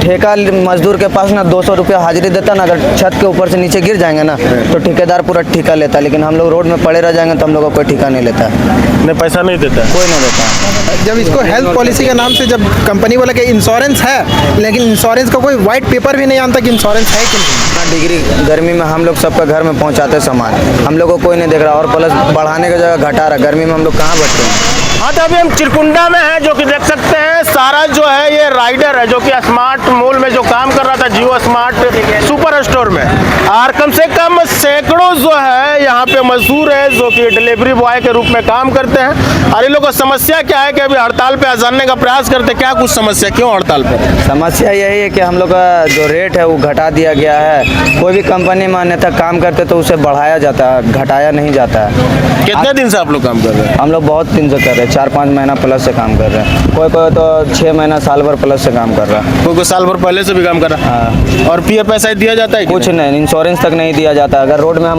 ठेका मजदूर के पास ना 200 रुपया हाजिरी देता ना, अगर छत के ऊपर से नीचे गिर जाएंगे ना तो ठेकेदार पूरा ठेका लेता, लेकिन हम लोग रोड में पड़े रह जाएंगे तो हम लोग को कोई ठेका नहीं लेता, नहीं पैसा नहीं देता, कोई नहीं देता। जब इसको हेल्थ पॉलिसी के नाम से जब कंपनी बोला कि इंश्योरेंस है, लेकिन इंश्योरेंस का कोई वाइट पेपर भी नहीं आता कि इंश्योरेंस है कि नहीं। डिग्री गर्मी में हम लोग सबका घर में पहुंचाते सामान, हम लोग को कोई नहीं देख रहा, और प्लस बढ़ाने की जगह घटा रहा। गर्मी में हम लोग कहाँ बैठते हैं। हाँ, तो अभी हम चिरकुंडा में हैं, जो कि देख सकते हैं सारा जो है ये राइडर है जो कि स्मार्ट मॉल में जो काम कर रहा था, जियो स्मार्ट सुपर स्टोर में, और कम से कम सैकड़ों जो है यहाँ पे मजदूर है जो कि डिलीवरी बॉय के रूप में काम करते हैं। और इन लोगों को समस्या क्या है कि अभी हड़ताल पे जानने का प्रयास करते, क्या कुछ समस्या, क्यों हड़ताल पे? समस्या यही है कि हम लोग का जो रेट है वो घटा दिया गया है। कोई भी कंपनी में अन्यथा काम करते तो उसे बढ़ाया जाता है, घटाया नहीं जाता है। कितने दिन से आप लोग काम कर रहे हैं? हम लोग बहुत दिन से कर रहे हैं, 4-5 महीना प्लस से काम कर रहे हैं। कोई कोई तो 6 महीना साल भर प्लस से काम कर रहा है। कोई साल भर पहले से भी काम कर रहा है। हाँ। और पीएफ पैसा दिया जाता है? कुछ नहीं, इंश्योरेंस तक नहीं दिया जाता। अगर रोड में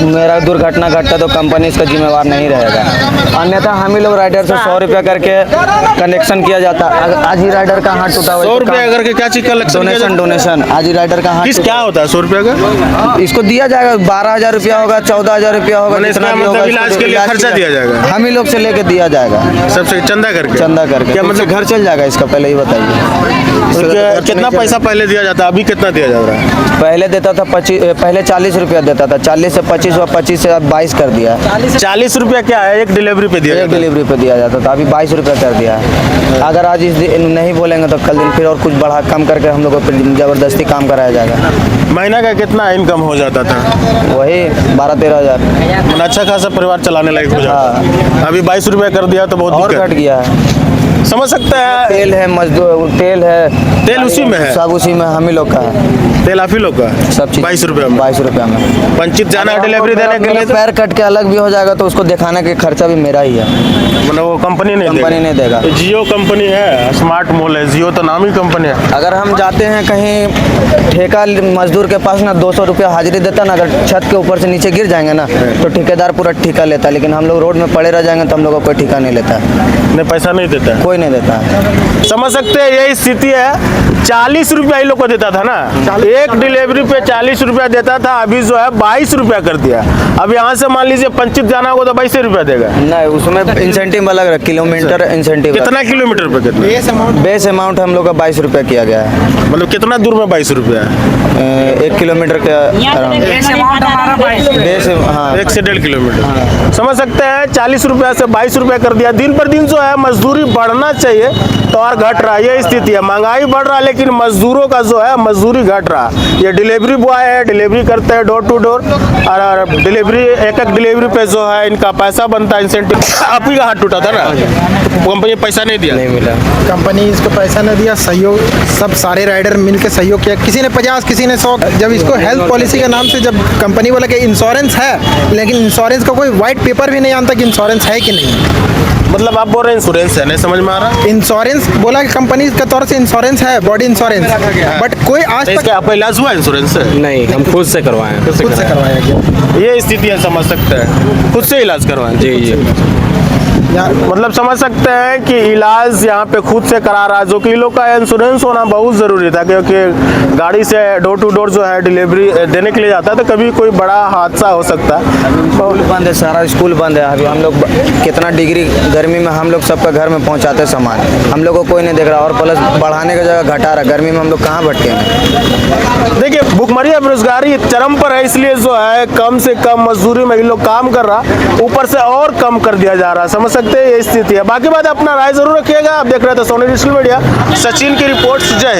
मेरा दुर्घटना घटता तो कंपनी इसका जिम्मेवार नहीं रहेगा, अन्यथा हम ही लोग राइडर से 100 रुपया करके कनेक्शन किया जाता। आज ही राइडर का हाथ टूटा हुआ, 100 रुपया करके क्या चीज का डोनेशन आज ही राइडर का हाथ क्या होता है 100 रुपया का? इसको दिया जाएगा, 12,000 रुपया होगा, 14,000 रुपया होगा, जितना भी होगा इलाज के लिए खर्चा दिया जाएगा, हम ही लोग से लेके दिया जाएगा, सबसे चंदा करके क्या मतलब घर चल जाएगा इसका, पहले ही बताइए। कितना पैसा पहले दिया जाता है, अभी कितना दिया जा रहा है? पहले देता था 25, पहले 40 रुपया देता था, 40 से 25 हुआ, 25 से अब 22 कर दिया। 40 रुपया क्या है, एक डिलीवरी पे दिया एक डिलीवरी पे दिया जाता था, अभी 22 रुपया कर दिया है। अगर आज इस दिन नहीं बोलेंगे तो कल दिन फिर और कुछ बढ़ा कम करके हम लोग को फिर जबरदस्ती काम कराया जाएगा। महीना का कितना इनकम हो जाता था? वही 12-13 हज़ार, अच्छा खासा परिवार चलाने लायक हो जाता। अभी 22 रुपया कर दिया तो बहुत और घट गया है। समझ सकते हैं। तेल है, मजदूर तेल है, तेल उसी में है, सब उसी में हम ही लोग का है, तेल आप ही लोग का सब चीज 22 रुपया में। 22 रुपया में वंचित जाना डिलीवरी देने के लिए पैर कट के अलग भी हो जाएगा तो उसको दिखाने के खर्चा भी मेरा ही है, मतलब वो कंपनी नहीं देगा। जियो कंपनी है, स्मार्ट मॉल है, जियो तो नाम ही कंपनी है। अगर हम जाते हैं कहीं, ठेका मजदूर के पास ना 200 रुपया हाजिरी देता ना, अगर छत के ऊपर से नीचे गिर जाएंगे ना तो ठेकेदार पूरा ठेका लेता, लेकिन हम लोग रोड में पड़े रह जाएंगे तो हम लोग को कोई ठेका नहीं लेता, नहीं पैसा नहीं देता, कोई नहीं देता। समझ सकते हैं यही स्थिति है। 40 रुपया ही लोग को देता था ना, एक डिलीवरी पे 40 रुपया देता था, अभी जो है 22 रुपया कर दिया। अब यहाँ से मान लीजिए 25 जाना होगा तो 22 रुपया देगा। नहीं, उसमें इंसेंटिव अलग रख, किलोमीटर इंसेंटिव। कितना किलोमीटर पे कितना? बेस अमाउंट हम लोग का 22 रुपया किया गया है। मतलब कितना दूर में 22 रुपया है? 1 किलोमीटर के अराउंड बेस, हाँ 1 से 1.5 किलोमीटर। समझ सकते हैं 40 रुपया से 22 रुपया कर दिया। दिन पर दिन जो है मजदूरी बढ़ना चाहिए तो और घट रहा है, ये स्थिति है। महंगाई बढ़ रहा है लेकिन मजदूरों का जो है मजदूरी घट रहा है। ये डिलीवरी बॉय है, डिलीवरी करते हैं डोर टू डोर, और डिलीवरी एक डिलीवरी पे जो है इनका पैसा बनता है, इंसेंटिव। आप ही का हाथ टूटा था ना, कंपनी पैसा नहीं दिया, नहीं मिला, कंपनी इसको पैसा नहीं दिया, सहयोग सब सारे राइडर मिलकर सहयोग किया, किसी ने 50 किसी ने 100। जब इसको हेल्थ पॉलिसी के नाम से जब कंपनी बोला कि इंश्योरेंस है, लेकिन इंश्योरेंस का कोई वाइट पेपर भी नहीं आता कि इंश्योरेंस है कि नहीं। मतलब आप बोल रहे हैं इंश्योरेंस है, नहीं समझ में आ रहा। इंश्योरेंस बोला कि कंपनी के तौर से इंश्योरेंस है, बॉडी इंश्योरेंस, बट कोई आज तक आपका इलाज हुआ इंश्योरेंस से? नहीं, हम खुद से करवाए, खुद से करवाया गया। ये स्थिति है, समझ सकते हैं, खुद से इलाज करवाएं। जी मतलब समझ सकते हैं कि इलाज यहाँ पे खुद से करा रहा है, जो कि लोग का इंश्योरेंस होना बहुत ज़रूरी था, क्योंकि गाड़ी से डोर टू डोर जो है डिलीवरी देने के लिए जाता है तो कभी कोई बड़ा हादसा हो सकता है। स्कूल बंद है, सारा स्कूल बंद है। अभी हम लोग कितना डिग्री गर्मी में हम लोग सबका घर में पहुँचाते सामान, हम लोग को कोई नहीं देख रहा, और प्लस बढ़ाने की जगह घटा रहा। गर्मी में हम लोग कहाँ भटके हैं। देखिए भुखमरी बेरोजगारी चरम पर है, इसलिए जो है कम से कम मजदूरी में ये लोग काम कर रहा, ऊपर से और कम कर दिया जा रहा है। समझ सकते हैं ये स्थिति है। बाकी बात अपना राय जरूर रखिएगा। आप देख रहे थे सोनी डिजिटल मीडिया, सचिन की रिपोर्ट। जय हिंद।